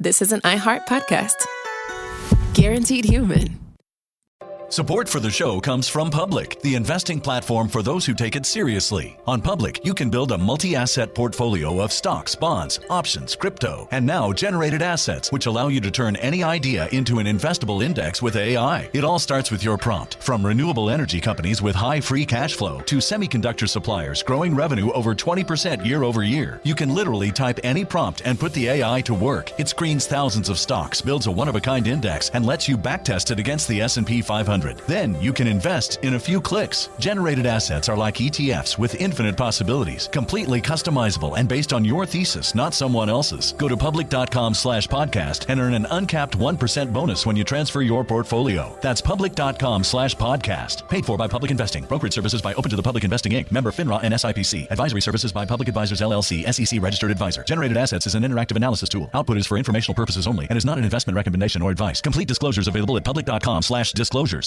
this is an iHeart podcast. Guaranteed human. Support for the show comes from Public, the investing platform for those who take it seriously. On Public, you can build a multi-asset portfolio of stocks, bonds, options, crypto, and now generated assets, which allow you to turn any idea into an investable index with AI. It all starts with your prompt. From renewable energy companies with high free cash flow to semiconductor suppliers growing revenue over 20% year over year, you can literally type any prompt and put the AI to work. It screens thousands of stocks, builds a one-of-a-kind index, and lets you backtest it against the S&P 500. Then you can invest in a few clicks. Generated assets are like ETFs with infinite possibilities, completely customizable and based on your thesis, not someone else's. Go to public.com/podcast and earn an uncapped 1% bonus when you transfer your portfolio. That's public.com/podcast. Paid for by Public Investing. Brokerage services by Open to the Public Investing Inc. Member FINRA and SIPC. Advisory services by Public Advisors LLC, SEC registered advisor. Generated assets is an interactive analysis tool. Output is for informational purposes only and is not an investment recommendation or advice. Complete disclosures available at public.com/disclosures.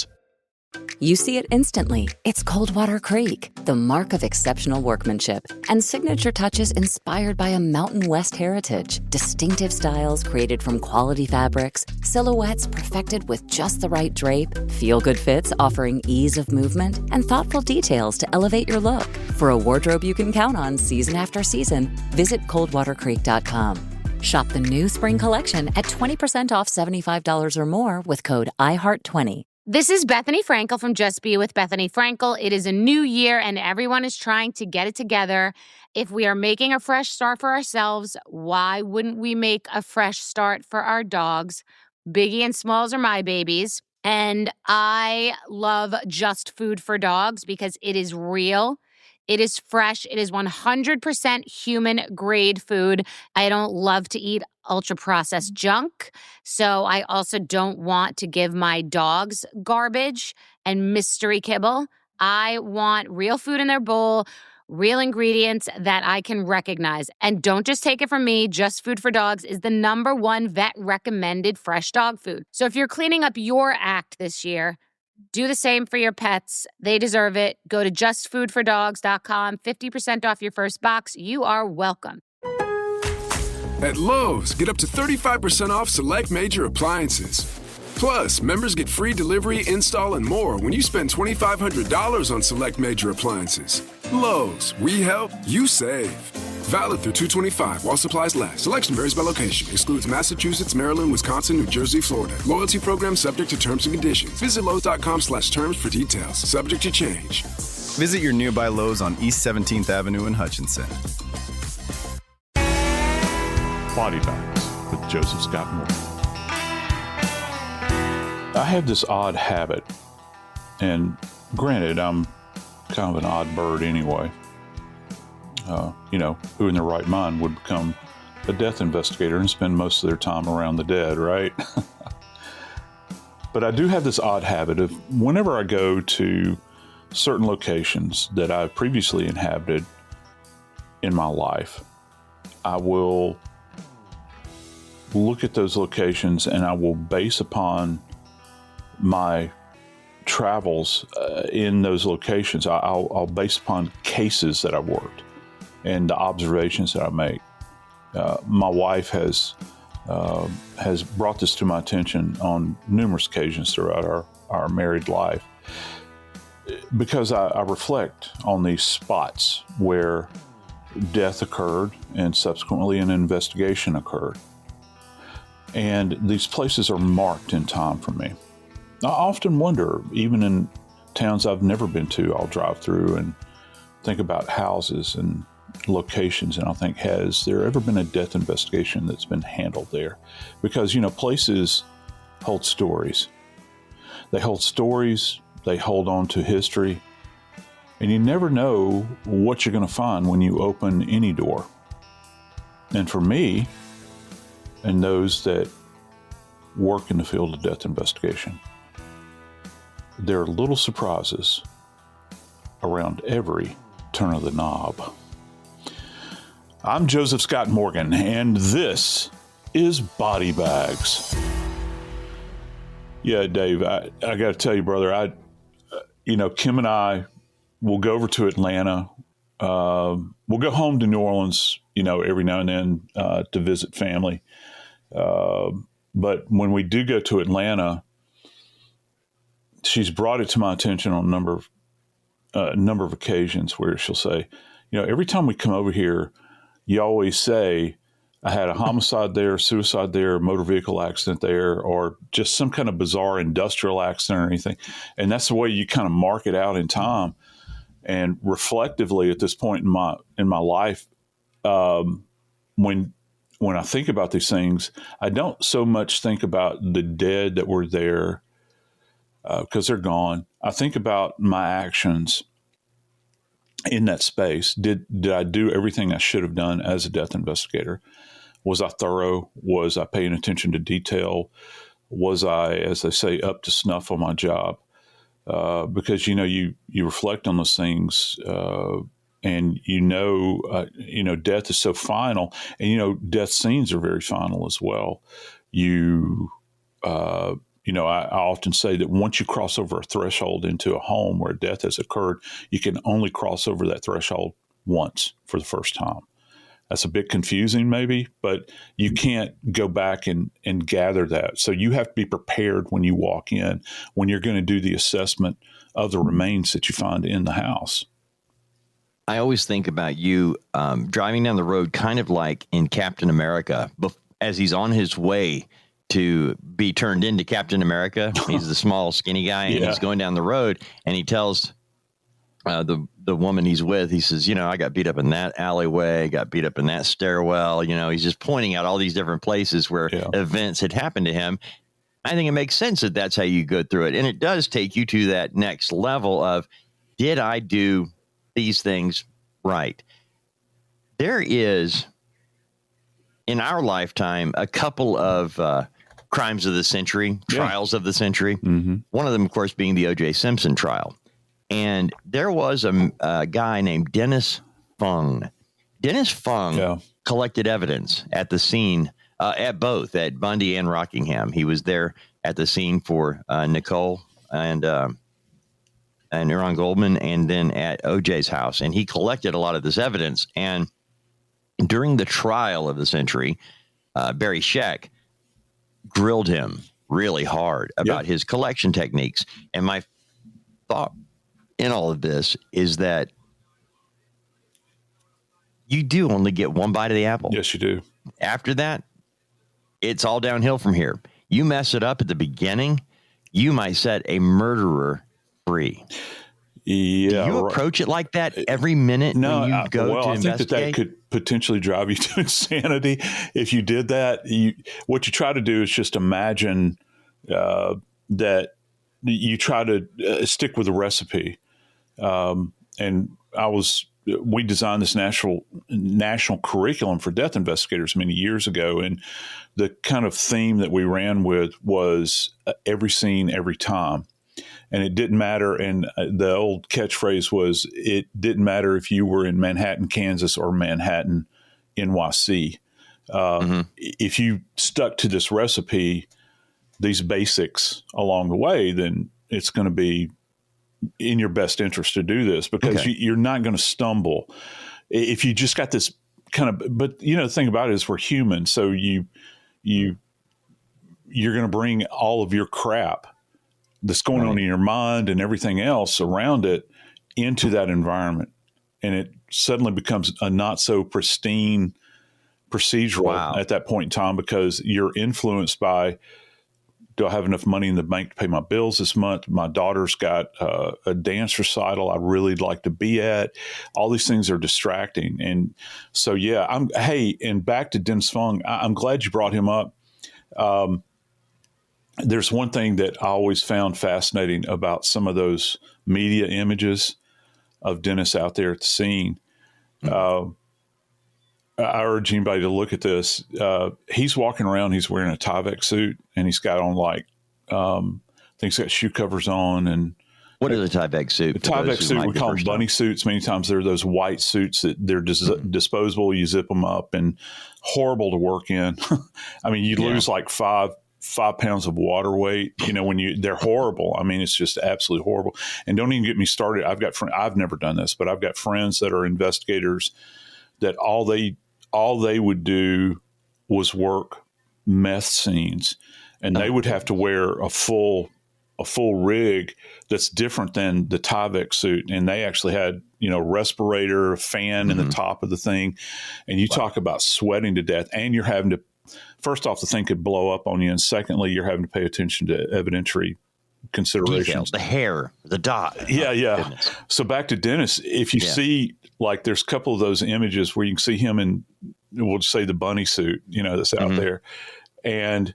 You see it instantly. It's Coldwater Creek, the mark of exceptional workmanship and signature touches inspired by a Mountain West heritage. Distinctive styles created from quality fabrics, silhouettes perfected with just the right drape, feel-good fits offering ease of movement, and thoughtful details to elevate your look. For a wardrobe you can count on season after season, visit coldwatercreek.com. Shop the new spring collection at 20% off $75 or more with code IHEART20. This is Bethany Frankel from Just Be With Bethany Frankel. It is a new year and everyone is trying to get it together. If we are making a fresh start for ourselves, why wouldn't we make a fresh start for our dogs? Biggie and Smalls are my babies. And I love Just Food for Dogs because it is real. It is fresh. It is 100% human grade food. I don't love to eat ultra processed junk. So I also don't want to give my dogs garbage and mystery kibble. I want real food in their bowl, real ingredients that I can recognize. And don't just take it from me. Just Food for Dogs is the #1 vet recommended fresh dog food. So if you're cleaning up your act this year, do the same for your pets. They deserve it. Go to justfoodfordogs.com. 50% off your first box. You are welcome. At Lowe's, get up to 35% off select major appliances. Plus, members get free delivery, install, and more when you spend $2,500 on select major appliances. Lowe's, we help, you save. Valid through 2/25 while supplies last. Selection varies by location. Excludes Massachusetts, Maryland, Wisconsin, New Jersey, Florida. Loyalty program subject to terms and conditions. Visit Lowe's.com/terms for details. Subject to change. Visit your nearby Lowe's on East 17th Avenue in Hutchinson. Body Bags with Joseph Scott Moore. I have this odd habit, and granted, I'm kind of an odd bird anyway. Who in their right mind would become a death investigator and spend most of their time around the dead, right? But I do have this odd habit of whenever I go to certain locations that I've previously inhabited in my life, I will look at those locations and I will base upon my travels in those locations. I'll base upon cases that I've worked and the observations that I make. My wife has brought this to my attention on numerous occasions throughout our married life, because I reflect on these spots where death occurred and subsequently an investigation occurred. And these places are marked in time for me. I often wonder, even in towns I've never been to, I'll drive through and think about houses and locations, and I'll think, has there ever been a death investigation that's been handled there? Because, places hold stories. They hold stories, they hold on to history, and you never know what you're going to find when you open any door. And for me, and those that work in the field of death investigation, there are little surprises around every turn of the knob. I'm Joseph Scott Morgan, and this is Body Bags. Yeah, Dave, I got to tell you, brother, Kim and I will go over to Atlanta. We'll go home to New Orleans, every now and then to visit family. But when we do go to Atlanta, she's brought it to my attention on a number of occasions where she'll say, every time we come over here, you always say, I had a homicide there, suicide there, motor vehicle accident there, or just some kind of bizarre industrial accident or anything. And that's the way you kind of mark it out in time. And reflectively at this point in my life, when I think about these things, I don't so much think about the dead that were there because they're gone. I think about my actions in that space. Did I do everything I should have done as a death investigator? Was I thorough? Was I paying attention to detail? Was I, as they say, up to snuff on my job? Because you reflect on those things, and death is so final, and death scenes are very final as well. I often say that once you cross over a threshold into a home where death has occurred, you can only cross over that threshold once for the first time. That's a bit confusing maybe, but you can't go back and gather that. So you have to be prepared when you walk in, when you're going to do the assessment of the remains that you find in the house. I always think about you driving down the road kind of like in Captain America, as he's on his way to be turned into Captain America. He's the small, skinny guy, and he's going down the road, and he tells the woman he's with, he says, I got beat up in that alleyway, got beat up in that stairwell. He's just pointing out all these different places where events had happened to him. I think it makes sense that that's how you go through it. And it does take you to that next level of, did I do these things right? There is, in our lifetime, a couple of crimes of the century, trials of the century. Mm-hmm. One of them, of course, being the O.J. Simpson trial. And there was a guy named Dennis Fung. Dennis Fung collected evidence at the scene, at Bundy and Rockingham. He was there at the scene for Nicole and Aaron Goldman, and then at O.J.'s house. And he collected a lot of this evidence. And during the trial of the century, Barry Scheck grilled him really hard about his collection techniques. And my thought in all of this is that you do only get one bite of the apple. Yes, you do. After that, it's all downhill from here. You mess it up at the beginning, you might set a murderer free. Yeah, do you approach it like that every minute when you go to investigate? I think that could potentially drive you to insanity if you did that. What you try to do is just imagine that you try to stick with the recipe. And we designed this national curriculum for death investigators many years ago. And the kind of theme that we ran with was every scene, every time. And it didn't matter. And the old catchphrase was, it didn't matter if you were in Manhattan, Kansas or Manhattan, NYC. If you stuck to this recipe, these basics along the way, then it's going to be in your best interest to do this, because you're not going to stumble if you just got this kind of, but the thing about it is we're human. So you're going to bring all of your crap that's going on in your mind and everything else around it into that environment. And it suddenly becomes a not so pristine procedural at that point in time, because you're influenced by, do I have enough money in the bank to pay my bills this month? My daughter's got a dance recital I really like to be at. All these things are distracting. And so, and back to Dennis Fung, I'm glad you brought him up. There's one thing that I always found fascinating about some of those media images of Dennis out there at the scene. I urge anybody to look at this. He's walking around, he's wearing a Tyvek suit, and he's got on he's got shoe covers on. And what is a Tyvek suit? The Tyvek suit, we call them bunny suits. Many times they're those white suits that they're disposable. You zip them up, and horrible to work in. I mean, you lose like 5 pounds of water weight, when they're horrible. I mean, it's just absolutely horrible. And don't even get me started. I've never done this, but I've got friends that are investigators that all they would do was work meth scenes, and they would have to wear a full rig that's different than the Tyvek suit. And they actually had, respirator, fan in the top of the thing. And you talk about sweating to death, and you're having to, first off, the thing could blow up on you. And secondly, you're having to pay attention to evidentiary considerations. Details, the hair, the dot. Yeah. Goodness. So back to Dennis, if you see, like, there's a couple of those images where you can see him in, we'll just say the bunny suit, that's out there. And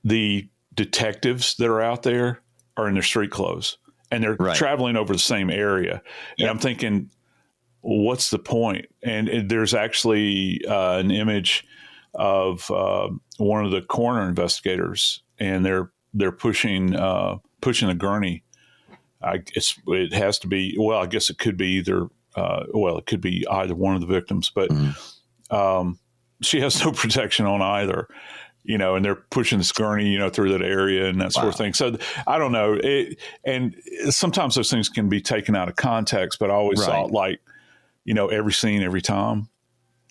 the detectives that are out there are in their street clothes, and they're traveling over the same area. And I'm thinking, what's the point? And there's actually an image of one of the coroner investigators, and they're pushing a gurney. It has to be, well, I guess it could be either, it could be either one of the victims, but she has no protection on either, and they're pushing this gurney, through that area and that sort of thing. So I don't know. And sometimes those things can be taken out of context, but I always thought, like, every scene, every time.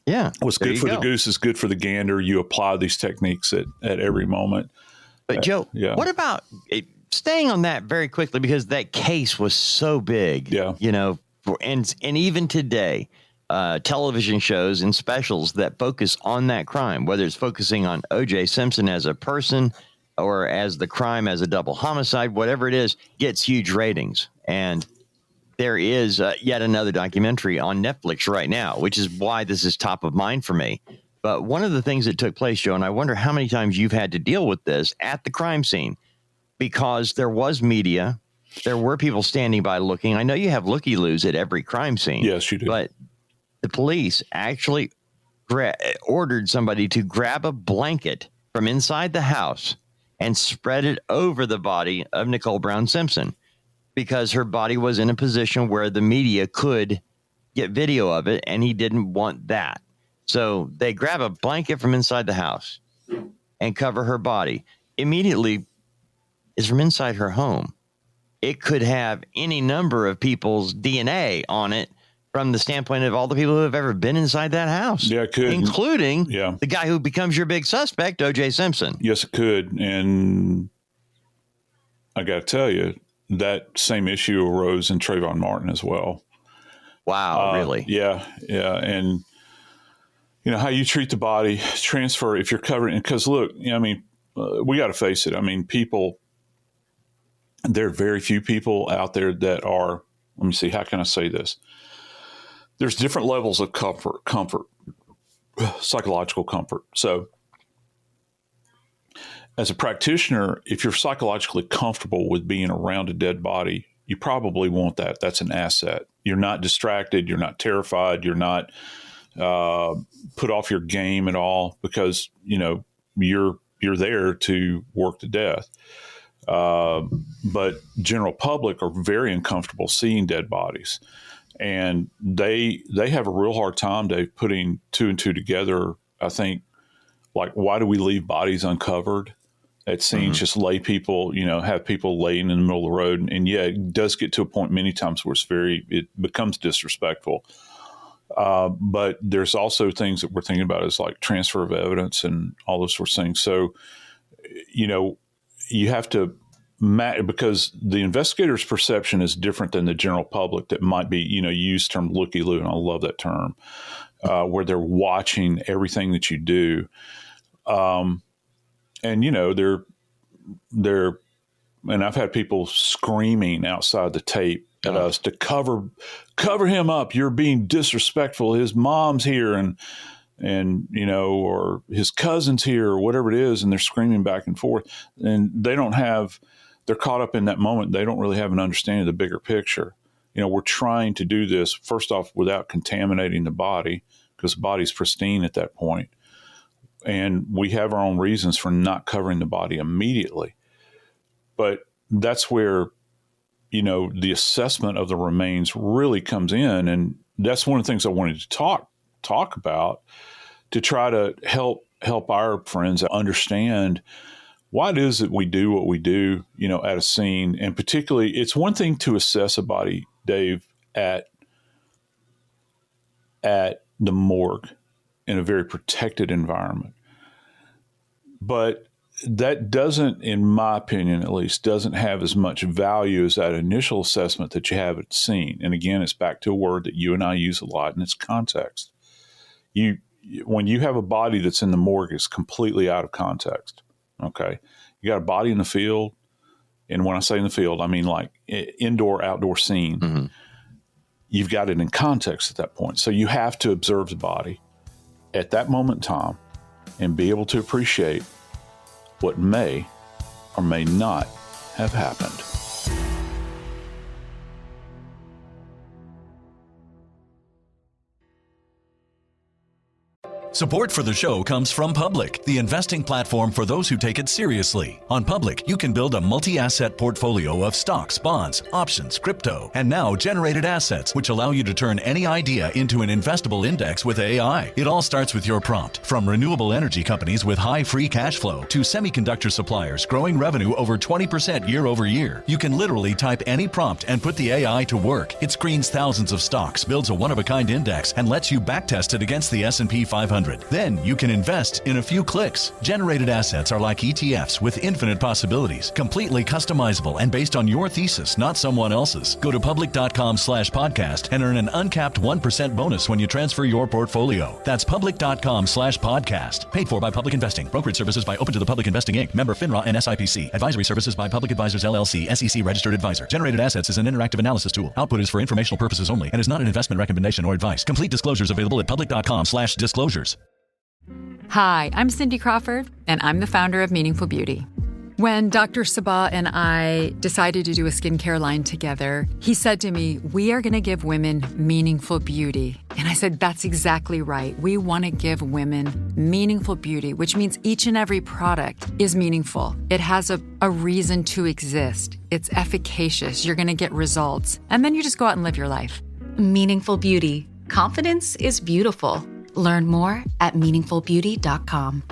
Yeah. What's good for the goose is good for the gander. You apply these techniques at every moment. But Joe, what about staying on that very quickly, because that case was so big, and even today, television shows and specials that focus on that crime, whether it's focusing on O.J. Simpson as a person or as the crime as a double homicide, whatever it is, gets huge ratings. And there is yet another documentary on Netflix right now, which is why this is top of mind for me. But one of the things that took place, Joe, and I wonder how many times you've had to deal with this at the crime scene, because there was media, there were people standing by looking. I know you have looky-loos at every crime scene. Yes, you do. But the police actually ordered somebody to grab a blanket from inside the house and spread it over the body of Nicole Brown Simpson, because her body was in a position where the media could get video of it, and he didn't want that. So they grab a blanket from inside the house and cover her body. Immediately, is from inside her home. It could have any number of people's DNA on it, from the standpoint of all the people who have ever been inside that house. Yeah, it could. Including the guy who becomes your big suspect, O.J. Simpson. Yes, it could. And I got to tell you, that same issue arose in Trayvon Martin as well. Wow, really? Yeah. And, how you treat the body, transfer, if you're covering, because look, we got to face it. People, there are very few people out there that are, let me see, how can I say this? There's different levels of comfort, psychological comfort. So as a practitioner, if you're psychologically comfortable with being around a dead body, you probably want that. That's an asset. You're not distracted. You're not terrified. You're not put off your game at all, because, you're there to work to death. But general public are very uncomfortable seeing dead bodies. And they have a real hard time, Dave, putting two and two together. I think, like, why do we leave bodies uncovered at scenes? Just lay people, have people laying in the middle of the road. And it does get to a point many times where it becomes disrespectful. But there's also things that we're thinking about, is like transfer of evidence and all those sorts of things. So, you have to, because the investigator's perception is different than the general public that might be, you use the term looky-loo, and I love that term, where they're watching everything that you do. And, they're, and I've had people screaming outside the tape at us to cover him up. You're being disrespectful. His mom's here, and or his cousin's here, or whatever it is. And they're screaming back and forth, and they're caught up in that moment. They don't really have an understanding of the bigger picture. We're trying to do this, first off, without contaminating the body, because the body's pristine at that point. And we have our own reasons for not covering the body immediately. But that's where, the assessment of the remains really comes in. And that's one of the things I wanted to talk about, to try to help our friends understand why it is that we do what we do, at a scene. And particularly, it's one thing to assess a body, Dave, at the morgue in a very protected environment. But that doesn't, in my opinion at least, doesn't have as much value as that initial assessment that you have at scene. And again, it's back to a word that you and I use a lot, and it's context. When you have a body that's in the morgue, it's completely out of context. Okay. You got a body in the field. And when I say in the field, I mean like indoor, outdoor scene. Mm-hmm. You've got it in context at that point. So you have to observe the body at that moment in time and be able to appreciate what may or may not have happened. Support for the show comes from Public, the investing platform for those who take it seriously. On Public, you can build a multi-asset portfolio of stocks, bonds, options, crypto, and now generated assets, which allow you to turn any idea into an investable index with AI. It all starts with your prompt. From renewable energy companies with high free cash flow to semiconductor suppliers growing revenue over 20% year over year, you can literally type any prompt and put the AI to work. It screens thousands of stocks, builds a one-of-a-kind index, and lets you backtest it against the S&P 500. Then you can invest in a few clicks. Generated assets are like ETFs with infinite possibilities, completely customizable and based on your thesis, not someone else's. Go to public.com/podcast and earn an uncapped 1% bonus when you transfer your portfolio. That's public.com/podcast. Paid for by Public Investing. Brokerage services by Open to the Public Investing Inc. Member FINRA and SIPC. Advisory services by Public Advisors LLC, SEC registered advisor. Generated assets is an interactive analysis tool. Output is for informational purposes only and is not an investment recommendation or advice. Complete disclosures available at public.com/disclosures. Hi, I'm Cindy Crawford, and I'm the founder of Meaningful Beauty. When Dr. Sabah and I decided to do a skincare line together, he said to me, we are going to give women meaningful beauty. And I said, that's exactly right. We want to give women meaningful beauty, which means each and every product is meaningful. It has a reason to exist. It's efficacious. You're going to get results. And then you just go out and live your life. Meaningful Beauty. Confidence is beautiful. Learn more at meaningfulbeauty.com.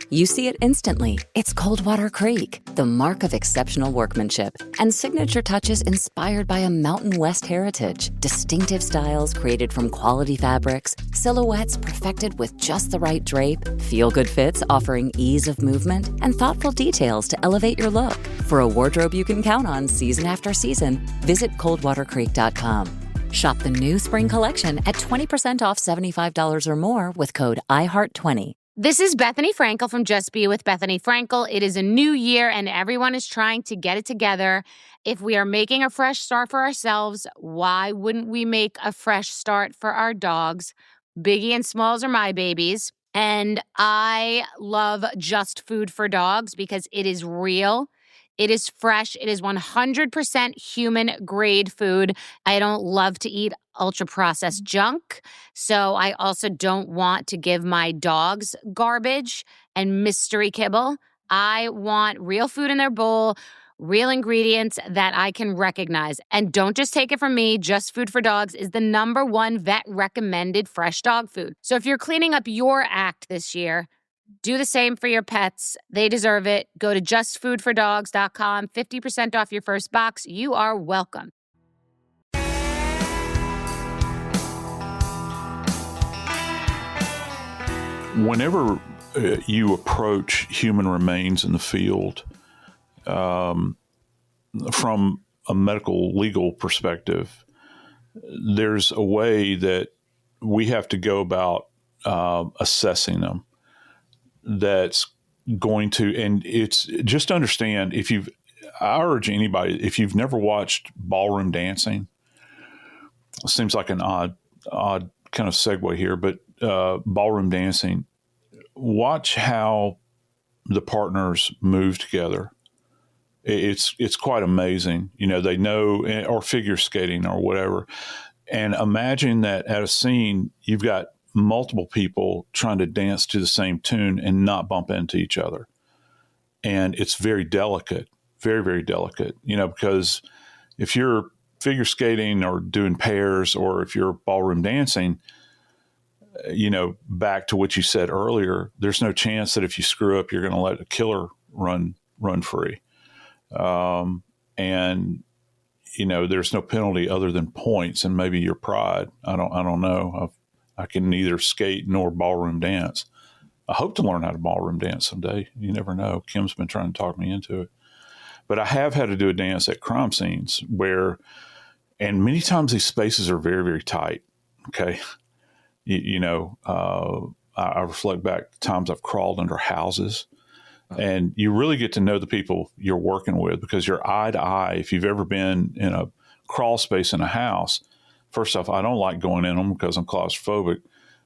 You see it instantly. It's Coldwater Creek, the mark of exceptional workmanship and signature touches inspired by a Mountain West heritage. Distinctive styles created from quality fabrics, silhouettes perfected with just the right drape, feel-good fits offering ease of movement, and thoughtful details to elevate your look. For a wardrobe you can count on season after season, visit coldwatercreek.com. Shop the new spring collection at 20% off $75 or more with code IHEART20. This is Bethany Frankel from Just Be with Bethany Frankel. It is a new year and everyone is trying to get it together. If we are making a fresh start for ourselves, why wouldn't we make a fresh start for our dogs? Biggie and Smalls are my babies. And I love Just Food for Dogs because it is real. It is fresh. It is 100% human grade food. I don't love to eat ultra processed junk. So I also don't want to give my dogs garbage and mystery kibble. I want real food in their bowl, real ingredients that I can recognize. And don't just take it from me. Just Food for Dogs is the #1 vet recommended fresh dog food. So if you're cleaning up your act this year, do the same for your pets. They deserve it. Go to justfoodfordogs.com. 50% off your first box. You are welcome. Whenever you approach human remains in the field, from a medical legal perspective, there's a way that we have to go about assessing them. That's going to, and it's just understand I urge anybody, if you've never watched ballroom dancing, it seems like an odd kind of segue here, but ballroom dancing, watch how the partners move together. It's quite amazing. You know, they know, or figure skating or whatever. And imagine that at a scene, you've got multiple people trying to dance to the same tune and not bump into each other. And it's very delicate, very, very delicate, you know, because if you're figure skating or doing pairs, or if you're ballroom dancing, you know, back to what you said earlier, there's no chance that if you screw up, you're going to let a killer run free. And, you know, there's no penalty other than points and maybe your pride. I don't know. I can neither skate nor ballroom dance. I hope to learn how to ballroom dance someday. You never know. Kim's been trying to talk me into it. But I have had to do a dance at crime scenes and many times these spaces are very, very tight. Okay. I reflect back to times I've crawled under houses, and you really get to know the people you're working with because you're eye to eye. If you've ever been in a crawl space in a house, first off, I don't like going in them because I'm claustrophobic,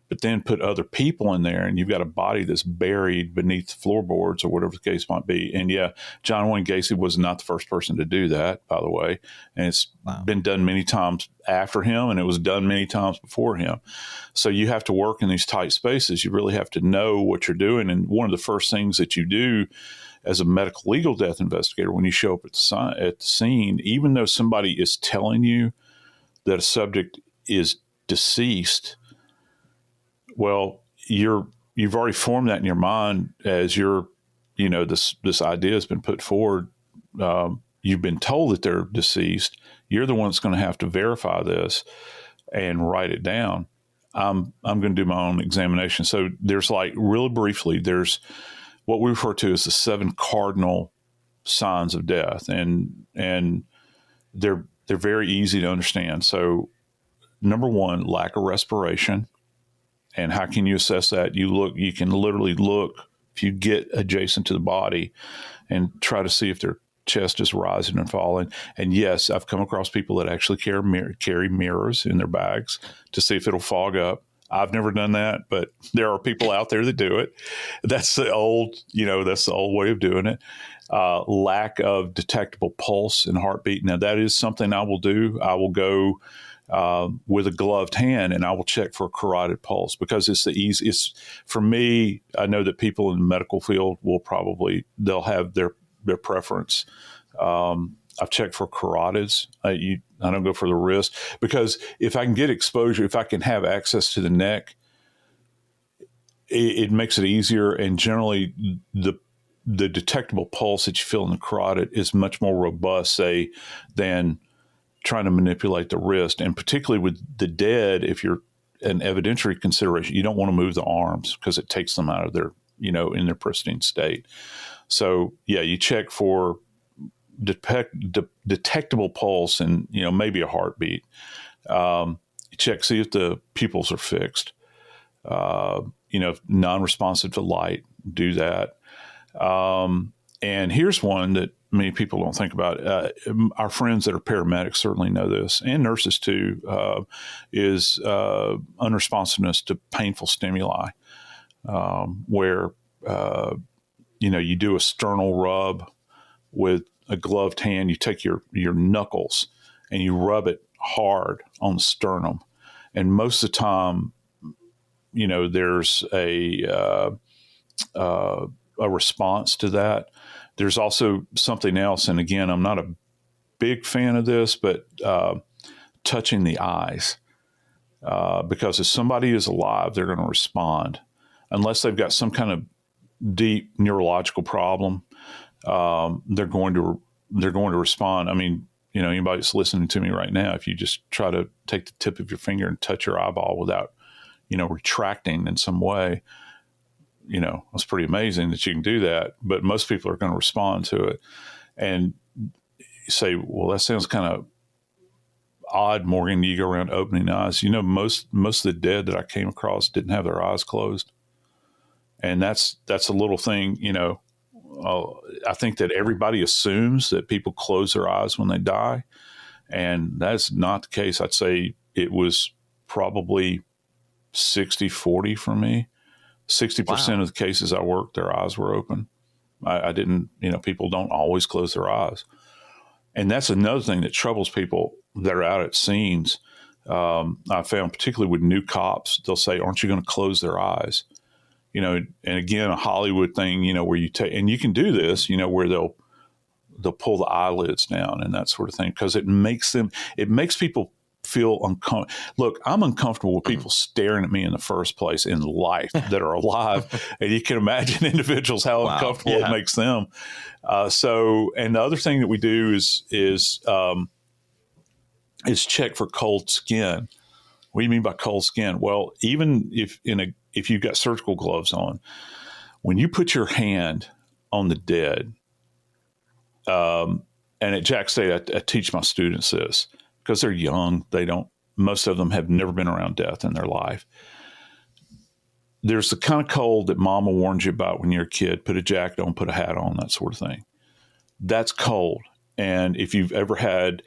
but then put other people in there and you've got a body that's buried beneath the floorboards or whatever the case might be. And yeah, John Wayne Gacy was not the first person to do that, by the way. And it's been done many times after him, and it was done many times before him. So you have to work in these tight spaces. You really have to know what you're doing. And one of the first things that you do as a medical legal death investigator, when you show up at the scene, even though somebody is telling you that a subject is deceased, well, you've already formed that in your mind as this idea has been put forward. You've been told that they're deceased. You're the one that's going to have to verify this and write it down. I'm going to do my own examination. So there's really briefly, there's what we refer to as the 7 cardinal signs of death, and they're very easy to understand. So number 1, lack of respiration. And how can you assess that? You can literally look if you get adjacent to the body and try to see if their chest is rising and falling. And yes, I've come across people that actually carry mirrors in their bags to see if it'll fog up. I've never done that, but there are people out there that do it. That's the old way of doing it. Lack of detectable pulse and heartbeat. Now that is something I will do. I will go with a gloved hand, and I will check for a carotid pulse because it's the easiest. For me, I know that people in the medical field they'll have their preference. I've checked for carotids. I don't go for the wrist because if I can get exposure, if I can have access to the neck, it makes it easier. And generally, the detectable pulse that you feel in the carotid is much more robust, say, than trying to manipulate the wrist. And particularly with the dead, if you're an evidentiary consideration, you don't want to move the arms because it takes them out of their, in their pristine state. So yeah, you check for detectable pulse and, maybe a heartbeat. You check, see if the pupils are fixed, non-responsive to light, do that. And here's one that many people don't think about. Our friends that are paramedics certainly know this, and nurses too, is unresponsiveness to painful stimuli, where, you do a sternal rub with a gloved hand. You take your knuckles and you rub it hard on the sternum. And most of the time, there's a response to that. There's also something else. And again, I'm not a big fan of this, but touching the eyes. Because if somebody is alive, they're going to respond. Unless they've got some kind of deep neurological problem, they're going to respond. I mean, anybody that's listening to me right now, if you just try to take the tip of your finger and touch your eyeball without, retracting in some way, it's pretty amazing that you can do that. But most people are going to respond to it. And you say, well, that sounds kind of odd, Morgan. You go around opening eyes. Most of the dead that I came across didn't have their eyes closed. And that's a little thing, I think that everybody assumes that people close their eyes when they die. And that's not the case. I'd say it was probably 60-40 for me. 60% of the cases I worked, their eyes were open. I didn't, people don't always close their eyes. And that's another thing that troubles people that are out at scenes. I found particularly with new cops, they'll say, aren't you going to close their eyes? And again, a Hollywood thing, where you take, and you can do this, where they'll pull the eyelids down and that sort of thing, because it makes people feel uncomfortable. Look, I'm uncomfortable with people staring at me in the first place in life that are alive. And you can imagine individuals, how uncomfortable it makes them. And the other thing that we do is check for cold skin. What do you mean by cold skin? Well, even if in if you've got surgical gloves on, when you put your hand on the dead, and at Jack State, I teach my students this because they're young. Most of them have never been around death in their life. There's the kind of cold that mama warns you about when you're a kid. Put a jacket on, put a hat on, that sort of thing. That's cold. And if you've ever had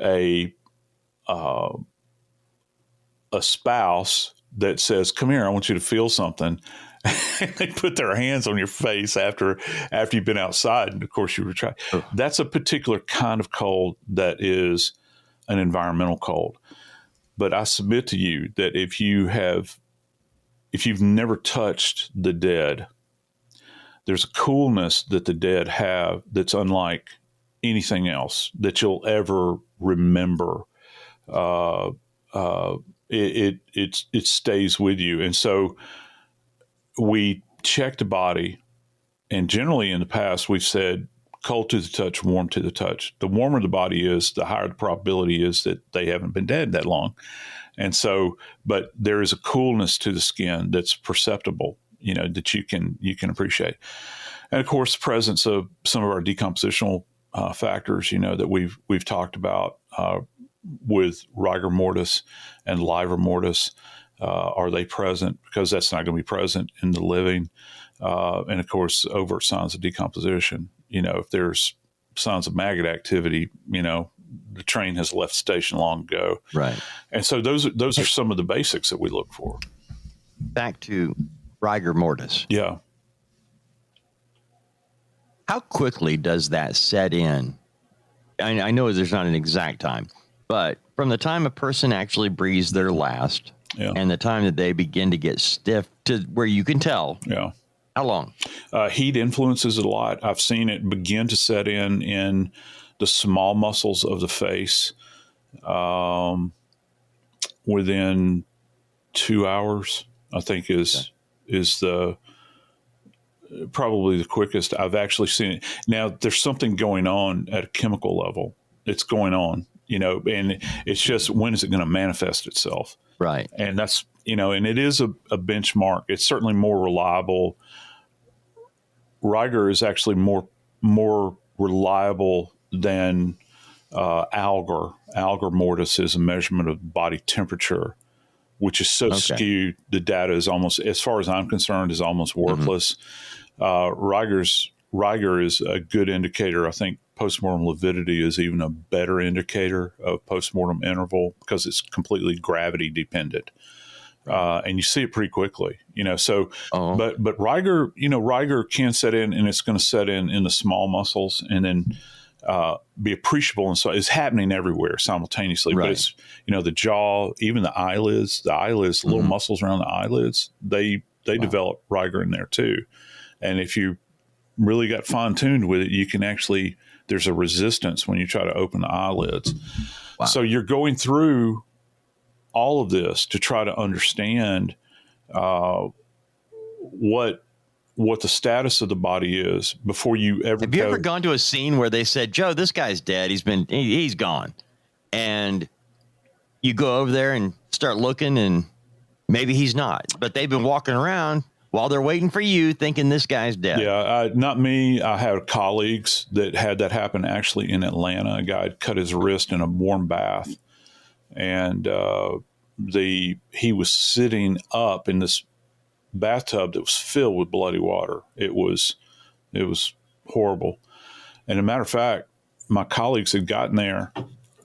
a spouse that says, come here, I want you to feel something. And they put their hands on your face after you've been outside. And of course you were trying. That's a particular kind of cold that is an environmental cold. But I submit to you that if you've never touched the dead, there's a coolness that the dead have that's unlike anything else that you'll ever remember. It stays with you. And so we check the body, and generally in the past we've said cold to the touch, warm to the touch. The warmer the body is, the higher the probability is that they haven't been dead that long. And so, but there is a coolness to the skin that's perceptible, that you can appreciate. And of course, the presence of some of our decompositional factors, that we've talked about with rigor mortis and livor mortis. Are they present? Because that's not going to be present in the living. And of course, overt signs of decomposition. If there's signs of maggot activity, the train has left the station long ago. Right. And so those are some of the basics that we look for. Back to rigor mortis. Yeah. How quickly does that set in? I know there's not an exact time, but from the time a person actually breathes their last and the time that they begin to get stiff to where you can tell. Yeah. How long? Heat influences it a lot. I've seen it begin to set in the small muscles of the face within 2 hours, I think is probably the quickest I've actually seen it. Now, there's something going on at a chemical level. It's going on, and it's just, when is it going to manifest itself? Right. And that's, and it is a benchmark. It's certainly more reliable. Rigor is actually more reliable than algar. Algar mortis is a measurement of body temperature, which is so skewed. The data is almost, as far as I'm concerned, is almost worthless. Rigor is a good indicator. I think postmortem lividity is even a better indicator of postmortem interval because it's completely gravity dependent. And you see it pretty quickly, so, but rigor, rigor can set in, and it's going to set in the small muscles and then, be appreciable. And so it's happening everywhere simultaneously, but it's, the jaw, even the eyelids, little muscles around the eyelids, they develop rigor in there too. And if you really got fine tuned with it, you can actually, there's a resistance when you try to open the eyelids. Wow. So you're going through all of this to try to understand what the status of the body is before you ever. Have you ever gone to a scene where they said, Joe, this guy's dead. He's gone. And you go over there and start looking, and maybe he's not, but they've been walking around while they're waiting for you thinking this guy's dead. Yeah. Not me. I have colleagues that had that happen actually in Atlanta. A guy had cut his wrist in a warm bath, and he was sitting up in this bathtub that was filled with bloody water. It was horrible. And as a matter of fact, my colleagues had gotten there,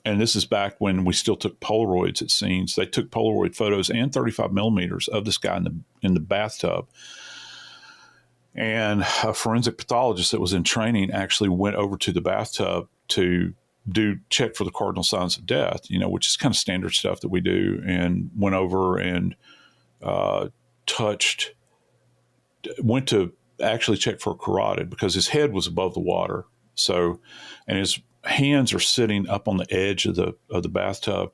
and this is back when we still took Polaroids at scenes. They took Polaroid photos and 35 millimeters of this guy in the bathtub. And a forensic pathologist that was in training actually went over to the bathtub to check for the cardinal signs of death, which is kind of standard stuff that we do, and went over and went to actually check for a carotid because his head was above the water. So, and his hands are sitting up on the edge of the bathtub.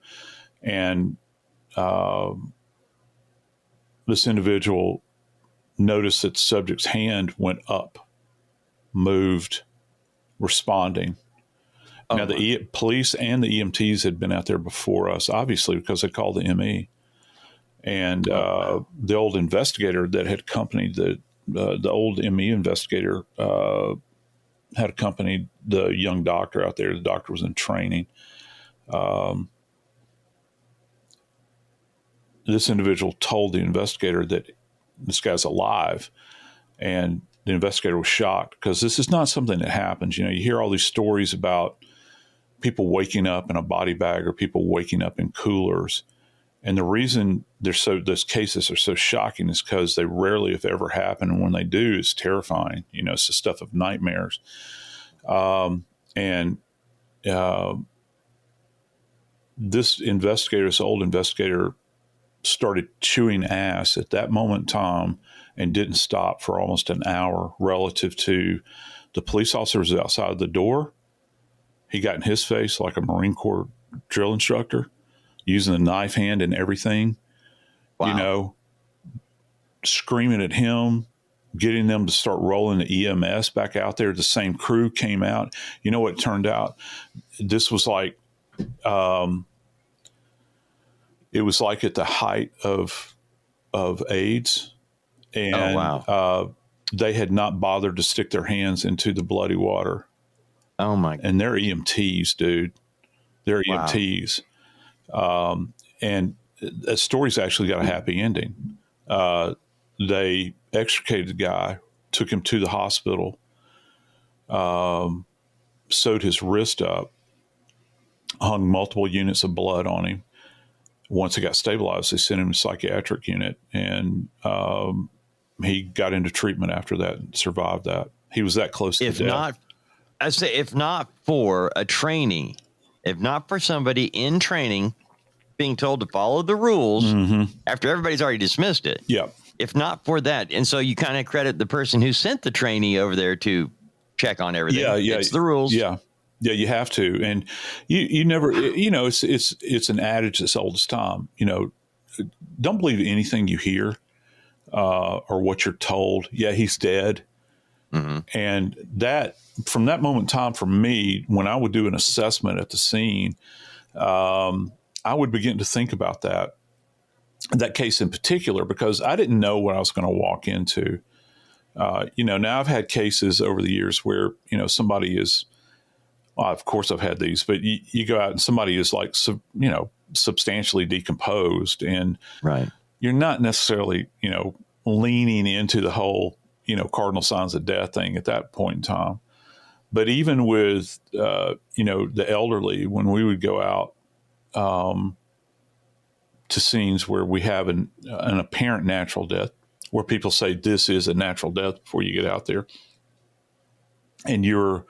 And this individual noticed that the subject's hand went up, moved, responding. Now, the police and the EMTs had been out there before us, obviously, because they called the ME. And the old investigator that had accompanied the old ME investigator had accompanied the young doctor out there. The doctor was in training. This individual told the investigator that this guy's alive, and the investigator was shocked because this is not something that happens. You hear all these stories about people waking up in a body bag or people waking up in coolers. And the reason those cases are so shocking is because they rarely, if ever, happen. And when they do, it's terrifying. It's the stuff of nightmares. This old investigator, started chewing ass at that moment in time and didn't stop for almost an hour relative to the police officers outside the door. He got in his face like a Marine Corps drill instructor, using the knife hand and everything, screaming at him, getting them to start rolling the EMS back out there. The same crew came out. You know what it turned out? This was like, it was like at the height of AIDS. And they had not bothered to stick their hands into the bloody water. Oh my! And they're EMTs, dude. They're EMTs. And the story's actually got a happy ending. They extricated the guy, took him to the hospital, sewed his wrist up, hung multiple units of blood on him. Once he got stabilized, they sent him to a psychiatric unit, and he got into treatment after that and survived that. He was that close to death. If not for a trainee, if not for somebody in training being told to follow the rules after everybody's already dismissed it. Yeah. If not for that. And so you kind of credit the person who sent the trainee over there to check on everything. Yeah. It's the rules. Yeah. Yeah, you have to. And you never, it's an adage that's old as time. Don't believe anything you hear or what you're told. Yeah, he's dead. And that, from that moment in time, for me, when I would do an assessment at the scene, I would begin to think about that case in particular, because I didn't know what I was going to walk into. Now I've had cases over the years where, somebody is, well, of course I've had these, but you go out and somebody is like, substantially decomposed, and you're not necessarily, leaning into the whole, cardinal signs of death thing at that point in time. But even with, the elderly, when we would go out to scenes where we have an apparent natural death, where people say this is a natural death before you get out there, and you're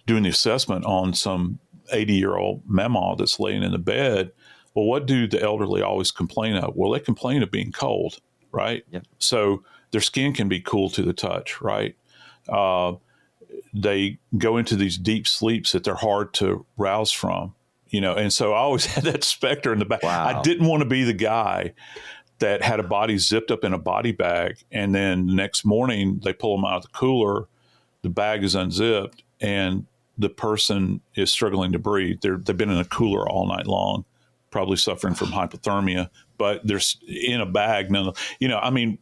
doing the assessment on some 80-year-old mama that's laying in the bed. Well, what do the elderly always complain of? Well, they complain of being cold, right? Yep. So their skin can be cool to the touch, right? They go into these deep sleeps that they're hard to rouse from, and so I always had that specter in the back. Wow. I didn't want to be the guy that had a body zipped up in a body bag, and then the next morning they pull them out of the cooler, the bag is unzipped, and the person is struggling to breathe. They've been in a cooler all night long, probably suffering from hypothermia, but they're in a bag.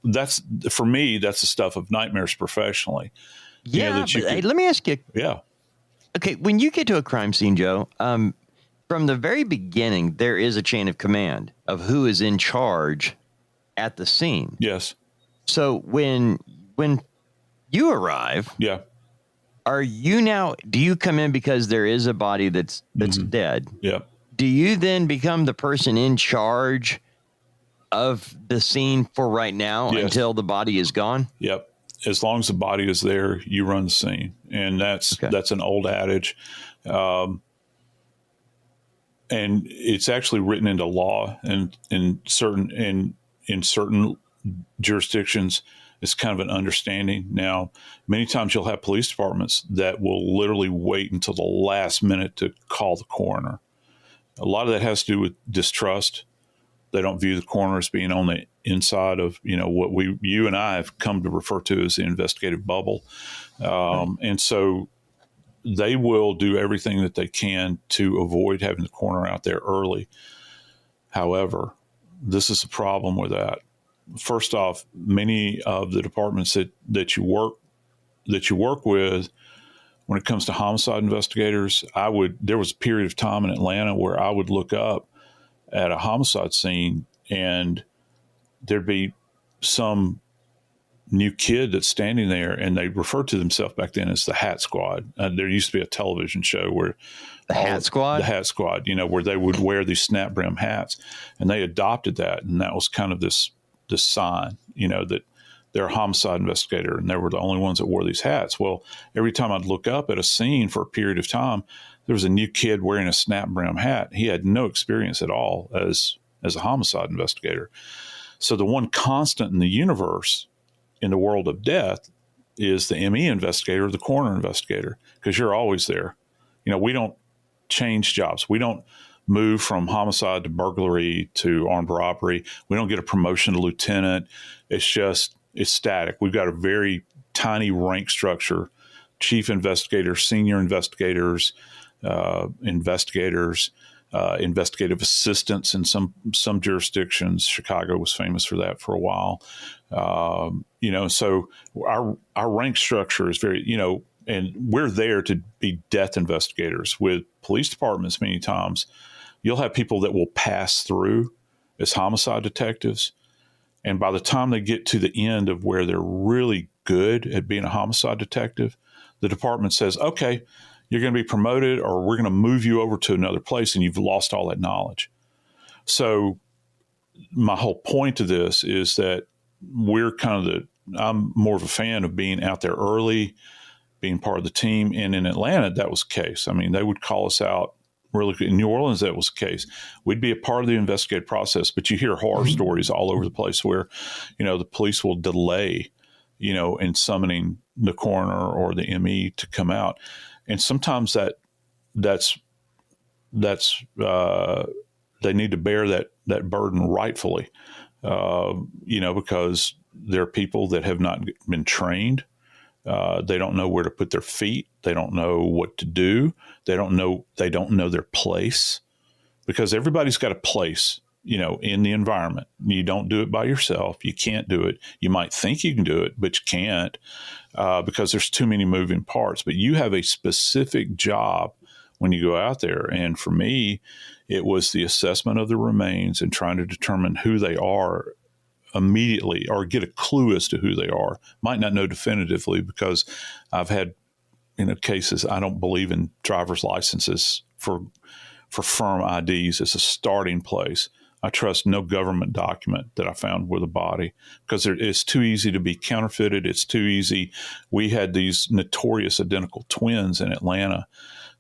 That's, for me, that's the stuff of nightmares professionally. Yeah. Hey, let me ask you. Yeah. Okay. When you get to a crime scene, Joe, from the very beginning, there is a chain of command of who is in charge at the scene. Yes. So when you arrive, yeah, do you come in because there is a body that's dead? Yeah. Do you then become the person in charge of the scene for right now until the body is gone? Yep. As long as the body is there, you run the scene. And that's an old adage. And it's actually written into law, and in certain jurisdictions, it's kind of an understanding. Now, many times you'll have police departments that will literally wait until the last minute to call the coroner. A lot of that has to do with distrust. They don't view the coroner as being on the inside of, what you and I have come to refer to as the investigative bubble. And so they will do everything that they can to avoid having the coroner out there early. However, this is the problem with that. First off, many of the departments that you work with, when it comes to homicide investigators, there was a period of time in Atlanta where I would look up at a homicide scene and there'd be some new kid that's standing there, and they referred to themselves back then as the Hat Squad. There used to be a television show where the Hat Squad, where they would wear these snap brim hats, and they adopted that, and that was kind of this sign, that they're a homicide investigator, and they were the only ones that wore these hats. Well, every time I'd look up at a scene for a period of time, there was a new kid wearing a snap brim hat. He had no experience at all as a homicide investigator. So the one constant in the universe in the world of death is the ME investigator, the coroner investigator, because you're always there. We don't change jobs. We don't move from homicide to burglary to armed robbery. We don't get a promotion to lieutenant. It's static. We've got a very tiny rank structure: chief investigators, senior investigators, investigative assistants in some jurisdictions. Chicago was famous for that for a while. So our rank structure is very, and we're there to be death investigators. With police departments, many times you'll have people that will pass through as homicide detectives. And by the time they get to the end of where they're really good at being a homicide detective, the department says, okay, you're going to be promoted, or we're going to move you over to another place, and you've lost all that knowledge. So my whole point to this is that I'm more of a fan of being out there early, being part of the team. And in Atlanta, that was the case. I mean, they would call us out really. In New Orleans, that was the case. We'd be a part of the investigative process, but you hear horror stories all over the place where, the police will delay, in summoning the coroner or the ME to come out. And sometimes that's they need to bear that burden rightfully, because there are people that have not been trained. They don't know where to put their feet. They don't know what to do. They don't know their place, because everybody's got a place, in the environment. You don't do it by yourself. You can't do it. You might think you can do it, but you can't, because there's too many moving parts. But you have a specific job when you go out there. And for me, it was the assessment of the remains and trying to determine who they are immediately, or get a clue as to who they are. Might not know definitively, because I've had, cases. I don't believe in driver's licenses for firm IDs as a starting place. I trust no government document that I found with a body, because it's too easy to be counterfeited. It's too easy. We had these notorious identical twins in Atlanta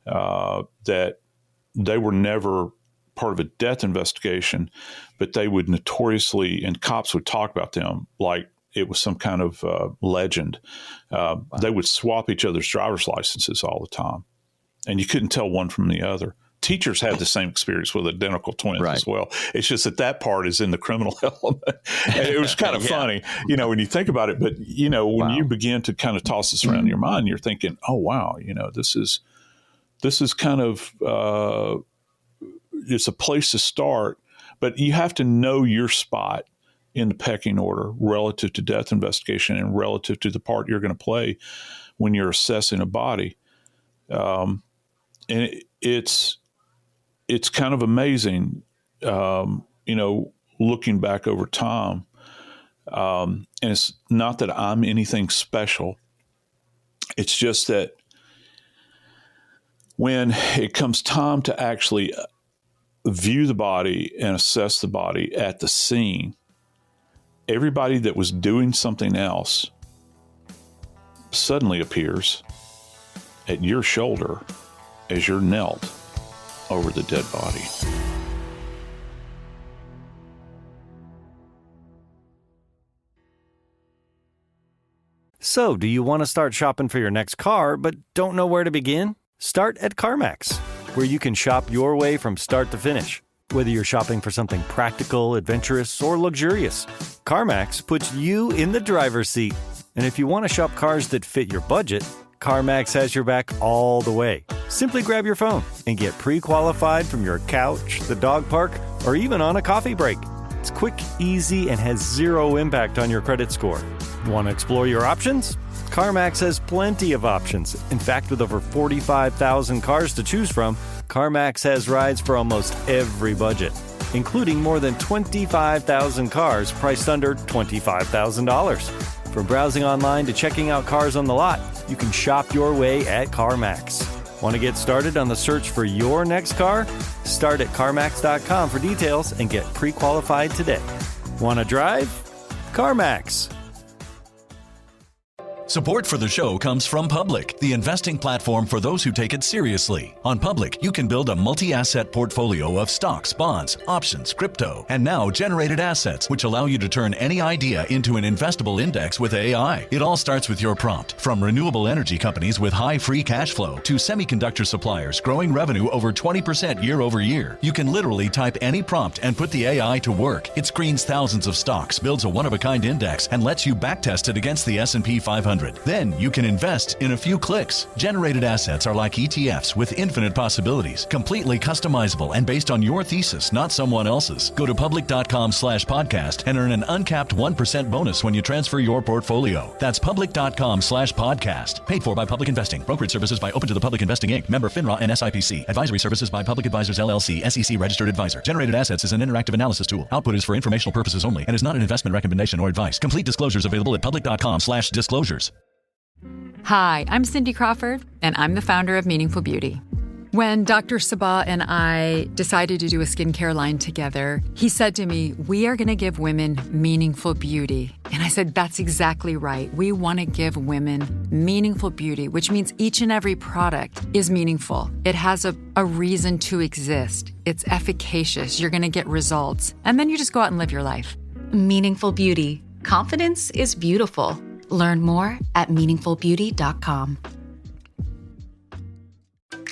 that they were never part of a death investigation, but they would notoriously, and cops would talk about them like it was some kind of legend. They would swap each other's driver's licenses all the time, and you couldn't tell one from the other. Teachers had the same experience with identical twins as well. It's just that part is in the criminal element. And it was kind of funny, when you think about it. But, when you begin to kind of toss this around in your mind, you're thinking, oh, wow, this is kind of, it's a place to start. But you have to know your spot in the pecking order relative to death investigation and relative to the part you're going to play when you're assessing a body. And it's kind of amazing, looking back over time. And it's not that I'm anything special. It's just that when it comes time to actually view the body and assess the body at the scene, everybody that was doing something else suddenly appears at your shoulder as you're knelt over the dead body. So, do you want to start shopping for your next car, but don't know where to begin? Start at CarMax, where you can shop your way from start to finish. Whether you're shopping for something practical, adventurous, or luxurious, CarMax puts you in the driver's seat. And if you want to shop cars that fit your budget, CarMax has your back all the way. Simply grab your phone and get pre-qualified from your couch, the dog park, or even on a coffee break. It's quick, easy, and has zero impact on your credit score. Want to explore your options? CarMax has plenty of options. In fact, with over 45,000 cars to choose from, CarMax has rides for almost every budget, including more than 25,000 cars priced under $25,000. From browsing online to checking out cars on the lot, you can shop your way at CarMax. Want to get started on the search for your next car? Start at CarMax.com for details and get pre-qualified today. Want to drive? CarMax. Support for the show comes from Public, the investing platform for those who take it seriously. On Public, you can build a multi-asset portfolio of stocks, bonds, options, crypto, and now generated assets, which allow you to turn any idea into an investable index with AI. It all starts with your prompt. From renewable energy companies with high free cash flow to semiconductor suppliers growing revenue over 20% year over year, you can literally type any prompt and put the AI to work. It screens thousands of stocks, builds a one-of-a-kind index, and lets you backtest it against the S&P 500. Then you can invest in a few clicks. Generated assets are like ETFs with infinite possibilities, completely customizable and based on your thesis, not someone else's. Go to public.com/podcast and earn an uncapped 1% bonus when you transfer your portfolio. That's public.com/podcast. Paid for by Public Investing. Brokerage services by Open to the Public Investing Inc. Member FINRA and SIPC. Advisory services by Public Advisors LLC, SEC registered advisor. Generated assets is an interactive analysis tool. Output is for informational purposes only and is not an investment recommendation or advice. Complete disclosures available at public.com/disclosures. Hi, I'm Cindy Crawford, and I'm the founder of Meaningful Beauty. When Dr. Sabah and I decided to do a skincare line together, he said to me, we are going to give women meaningful beauty. And I said, that's exactly right. We want to give women meaningful beauty, which means each and every product is meaningful. It has a reason to exist. It's efficacious. You're going to get results. And then you just go out and live your life. Meaningful Beauty. Confidence is beautiful. Learn more at meaningfulbeauty.com.